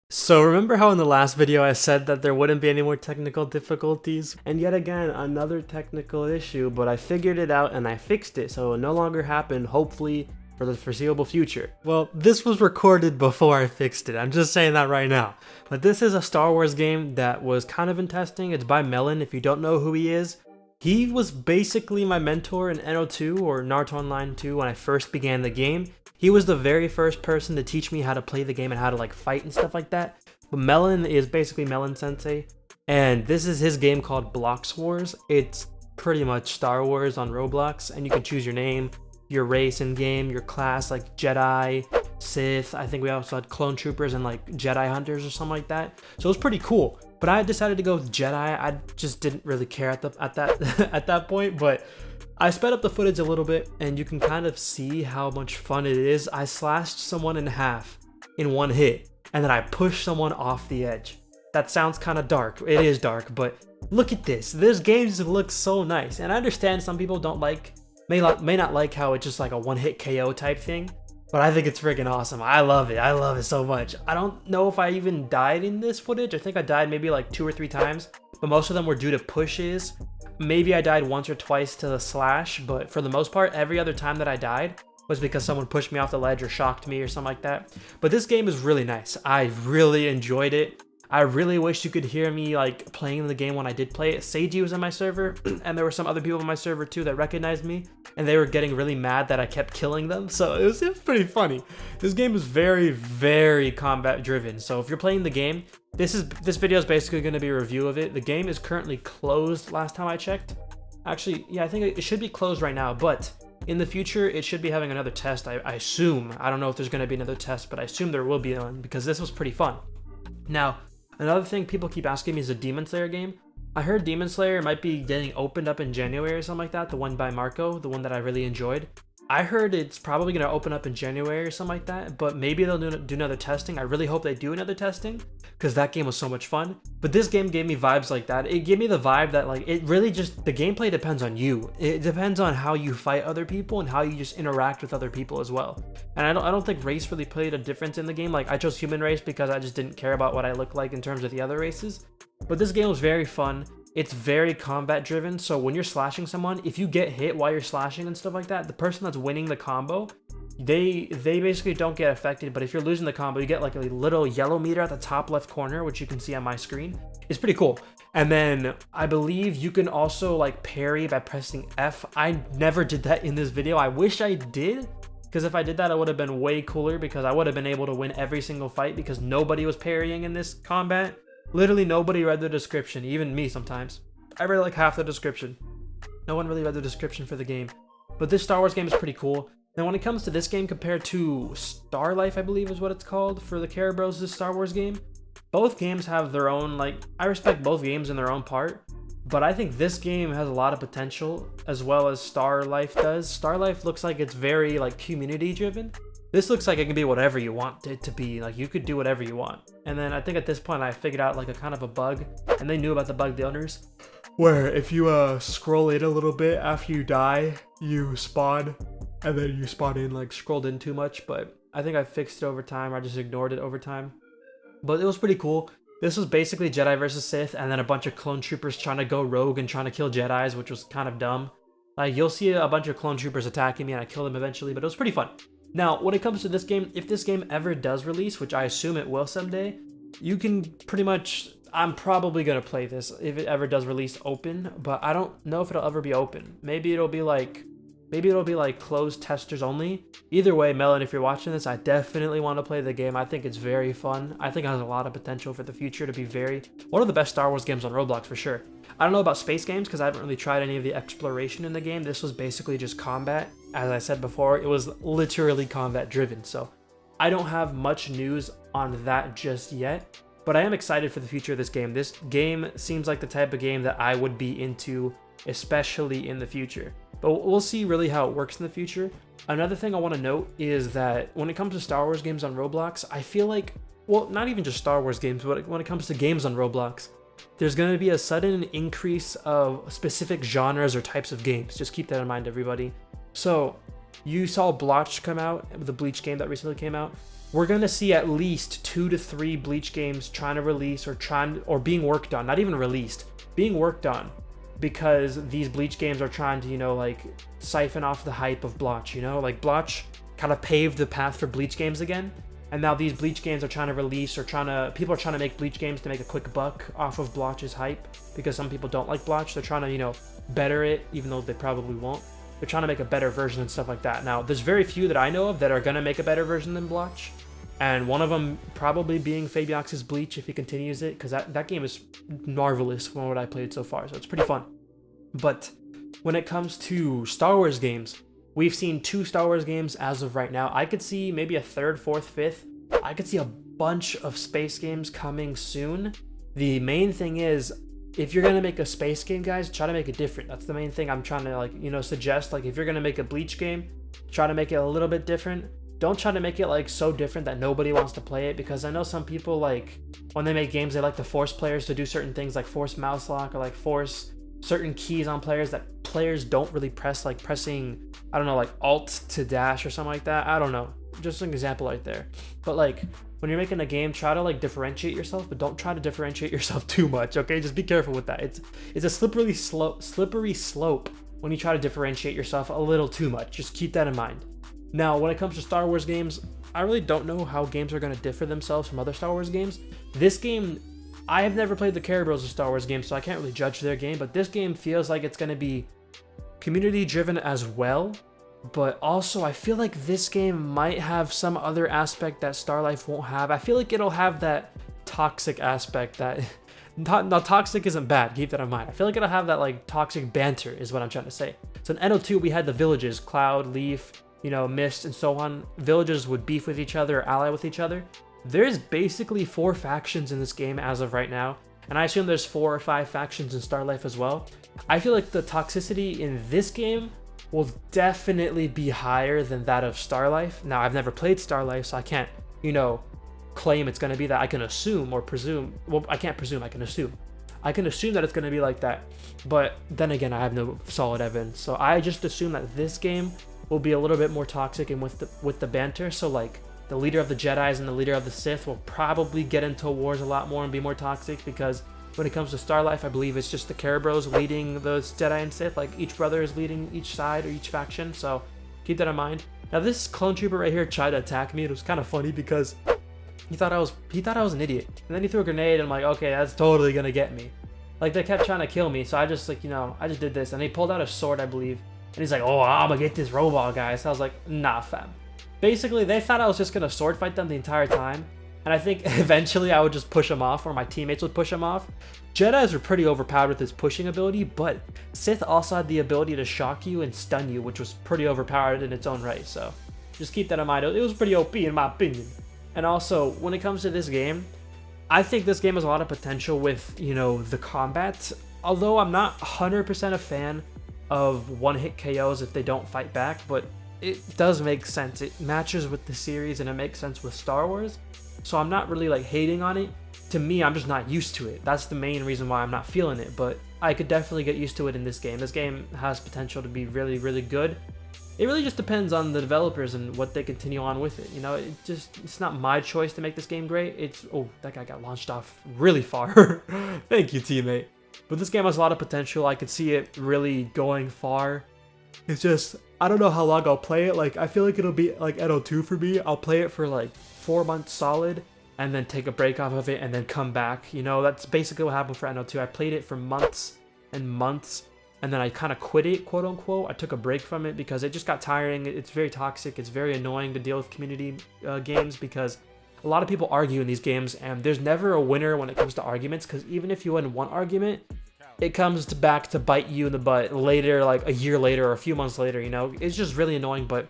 So remember how in the last video I said that there wouldn't be any more technical difficulties? And yet again, another technical issue, but I figured it out and I fixed it, so it no longer happened, hopefully, for the foreseeable future. Well, this was recorded before I fixed it, I'm just saying that right now. But this is a Star Wars game that was kind of in testing. It's by Melon. If you don't know who he is, he was basically my mentor in NO2 or Naruto Online 2 when I first began the game. He was the very first person to teach me how to play the game and how to like fight and stuff like that. But Melon is basically Melon Sensei, and this is his game called Blox Wars. It's pretty much Star Wars on Roblox, and you can choose your name, your race in game, your class, like Jedi, Sith. I think we also had clone troopers and like Jedi hunters or something like that. So it was pretty cool. But I decided to go with Jedi. I just didn't really care at that at that point, but I sped up the footage a little bit and you can kind of see how much fun it is. I slashed someone in half in one hit and then I pushed someone off the edge. That sounds kind of dark. It is dark, but look at this. This game just looks so nice. And I understand some people may not like how it's just like a one-hit KO type thing, but I think it's freaking awesome. I love it. I love it so much. I don't know if I even died in this footage. I think I died maybe like 2 or 3 times, but most of them were due to pushes. Maybe I died once or twice to the slash, but for the most part, every other time that I died was because someone pushed me off the ledge or shocked me or something like that. But this game is really nice. I really enjoyed it. I really wish you could hear me like playing the game when I did play it. Seiji was in my server, and there were some other people in my server too that recognized me, and they were getting really mad that I kept killing them. So it was pretty funny. This game is very, very combat driven. So if you're playing the game, this video is basically going to be a review of it. The game is currently closed last time I checked. Actually, yeah, I think it should be closed right now, but in the future, it should be having another test. I assume. I don't know if there's going to be another test, but I assume there will be one because this was pretty fun. Now, another thing people keep asking me is a Demon Slayer game. I heard Demon Slayer might be getting opened up in January or something like that, the one by Marco, the one that I really enjoyed. I heard it's probably going to open up in January or something like that, but maybe they'll do another testing. I really hope they do another testing because that game was so much fun. But this game gave me vibes like that. It gave me the vibe that like it really just, the gameplay depends on you. It depends on how you fight other people and how you just interact with other people as well. And I don't think race really played a difference in the game. Like I chose human race because I just didn't care about what I looked like in terms of the other races. But this game was very fun. It's very combat driven, so when you're slashing someone, if you get hit while you're slashing and stuff like that, the person that's winning the combo, they basically don't get affected. But if you're losing the combo, you get like a little yellow meter at the top left corner, which you can see on my screen. It's pretty cool. And then I believe you can also like parry by pressing F. I never did that in this video. I wish I did, because if I did that, it would have been way cooler because I would have been able to win every single fight because nobody was parrying in this combat. Literally nobody read the description, even me sometimes. I read like half the description. No one really read the description for the game. But this Star Wars game is pretty cool. Now when it comes to this game compared to Star Life, I believe is what it's called for the Cara Bros, this Star Wars game, both games have their own, like, I respect both games in their own part, but I think this game has a lot of potential as well as Star Life does. Star Life looks like it's very like community driven. This looks like it can be whatever you want it to be. Like you could do whatever you want. And then I think at this point I figured out like a kind of a bug, and they knew about the bug, the owners, where if you scroll in a little bit after you die, you spawn, and then you spawn in like scrolled in too much. But I think I fixed it over time. I just ignored it over time. But it was pretty cool. This was basically Jedi versus Sith, and then a bunch of clone troopers trying to go rogue and trying to kill Jedis, which was kind of dumb. Like you'll see a bunch of clone troopers attacking me, and I kill them eventually, but it was pretty fun. Now, when it comes to this game, if this game ever does release, which I assume it will someday, you can pretty much, I'm probably going to play this if it ever does release open, but I don't know if it'll ever be open. Maybe it'll be like closed testers only. Either way, Melon, if you're watching this, I definitely want to play the game. I think it's very fun. I think it has a lot of potential for the future to be one of the best Star Wars games on Roblox for sure. I don't know about space games because I haven't really tried any of the exploration in the game. This was basically just combat. As I said before, it was literally combat driven. So I don't have much news on that just yet, but I am excited for the future of this game. This game seems like the type of game that I would be into, especially in the future. But we'll see really how it works in the future. Another thing I want to note is that when it comes to Star Wars games on Roblox, I feel like, well, not even just Star Wars games, but when it comes to games on Roblox, there's going to be a sudden increase of specific genres or types of games. Just keep that in mind, everybody. So you saw Blotch come out, the Bleach game that recently came out. we're gonna see at least 2 to 3 Bleach games trying to release or being worked on, not even released, being worked on, because these Bleach games are trying to, you know, like siphon off the hype of Bleach, you know, like Bleach kind of paved the path for Bleach games again, and now these Bleach games are trying to release, or people are trying to make Bleach games to make a quick buck off of Bleach's hype, because some people don't like Bleach. They're trying to, you know, better it, even though they probably won't. They're trying to make a better version and stuff like that. Now, there's very few that I know of that are gonna make a better version than Bleach, and one of them probably being Fabiox's Bleach if he continues it, because that game is marvelous from what I played so far, so it's pretty fun. But when it comes to Star Wars games, we've seen 2 Star Wars games as of right now. I could see maybe a 3rd, 4th, 5th. I could see a bunch of space games coming soon. The main thing is, if you're gonna make a space game, guys, try to make it different. That's the main thing I'm trying to, like, you know, suggest. Like, if you're gonna make a Bleach game, try to make it a little bit different. Don't try to make it like so different that nobody wants to play it, because I know some people, like, when they make games, they like to force players to do certain things, like force mouse lock, or like force certain keys on players that players don't really press, like pressing, I don't know, like alt to dash or something like that. I don't know, just an example right there. But like, when you're making a game, try to like differentiate yourself, but don't try to differentiate yourself too much, okay? Just be careful with that. It's a slippery slope when you try to differentiate yourself a little too much. Just keep that in mind. Now, when it comes to Star Wars games, I really don't know how games are going to differ themselves from other Star Wars games. This game, I have never played the Care Bros of Star Wars games, so I can't really judge their game, but this game feels like it's going to be community driven as well. But also, I feel like this game might have some other aspect that Star Life won't have. I feel like it'll have that toxic aspect that... Not toxic isn't bad, keep that in mind. I feel like it'll have that like toxic banter is what I'm trying to say. So in NO2, we had the villages, Cloud, Leaf, you know, Mist, and so on. Villages would beef with each other, or ally with each other. There's basically 4 factions in this game as of right now, and I assume there's 4 or 5 factions in Star Life as well. I feel like the toxicity in this game will definitely be higher than that of Star Life. Now, I've never played Star Life, so I can't, you know, claim it's going to be that. I can assume or presume. Well, I can't presume, I can assume. I can assume that it's going to be like that, but then again, I have no solid evidence. So I just assume that this game will be a little bit more toxic and with the banter. So like, the leader of the Jedis and the leader of the Sith will probably get into wars a lot more and be more toxic, because when it comes to Star Life, I believe it's just the Care Bros leading those Jedi and Sith. Like, each brother is leading each side or each faction, so keep that in mind. Now, this clone trooper right here tried to attack me. It was kind of funny because he thought I was an idiot, and then he threw a grenade, and I'm like, okay, that's totally gonna get me. Like, they kept trying to kill me, so I just, like, you know, I just did this, and he pulled out a sword, I believe, and he's like, oh, I'm gonna get this Roball guy. So I was like, nah, fam. Basically, they thought I was just gonna sword fight them the entire time, and I think eventually I would just push him off, or my teammates would push him off. Jedis are pretty overpowered with his pushing ability, but Sith also had the ability to shock you and stun you, which was pretty overpowered in its own right, so just keep that in mind. It was pretty OP in my opinion. And also, when it comes to this game, I think this game has a lot of potential with, you know, the combat. Although I'm not 100% a fan of one-hit KOs if they don't fight back, but it does make sense. It matches with the series and it makes sense with Star Wars. So I'm not really like hating on it. To me, I'm just not used to it. That's the main reason why I'm not feeling it, but I could definitely get used to it in this game. This game has potential to be really, really good. It really just depends on the developers and what they continue on with it. You know, it's not my choice to make this game great. Oh, that guy got launched off really far. Thank you, teammate. But this game has a lot of potential. I could see it really going far. It's just, I don't know how long I'll play it. Like, I feel like it'll be like NO2 for me. I'll play it for like 4 months solid and then take a break off of it and then come back. You know, that's basically what happened for NO2. I played it for months and months, and then I kind of quit it, quote unquote. I took a break from it because it just got tiring. It's very toxic. It's very annoying to deal with community games, because a lot of people argue in these games, and there's never a winner when it comes to arguments, because even if you win one argument, it comes back to bite you in the butt later, like a year later or a few months later, you know? It's just really annoying, but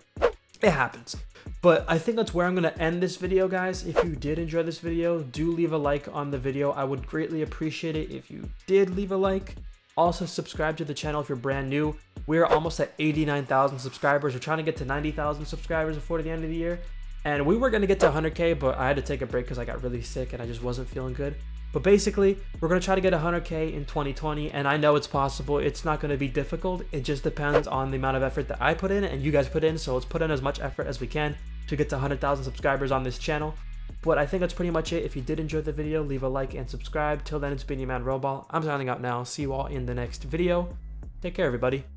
it happens. But I think that's where I'm going to end this video, guys. If you did enjoy this video, do leave a like on the video. I would greatly appreciate it if you did leave a like. Also, subscribe to the channel if you're brand new. We're almost at 89,000 subscribers. We're trying to get to 90,000 subscribers before the end of the year. And we were going to get to 100K, but I had to take a break because I got really sick and I just wasn't feeling good. But basically, we're going to try to get 100K in 2020, and I know it's possible. It's not going to be difficult. It just depends on the amount of effort that I put in and you guys put in, so let's put in as much effort as we can. to get to 100,000 subscribers on this channel. But I think that's pretty much it. If you did enjoy the video, leave a like and subscribe. Till then, it's been your man Roball. I'm signing out now. See you all in the next video. Take care, everybody.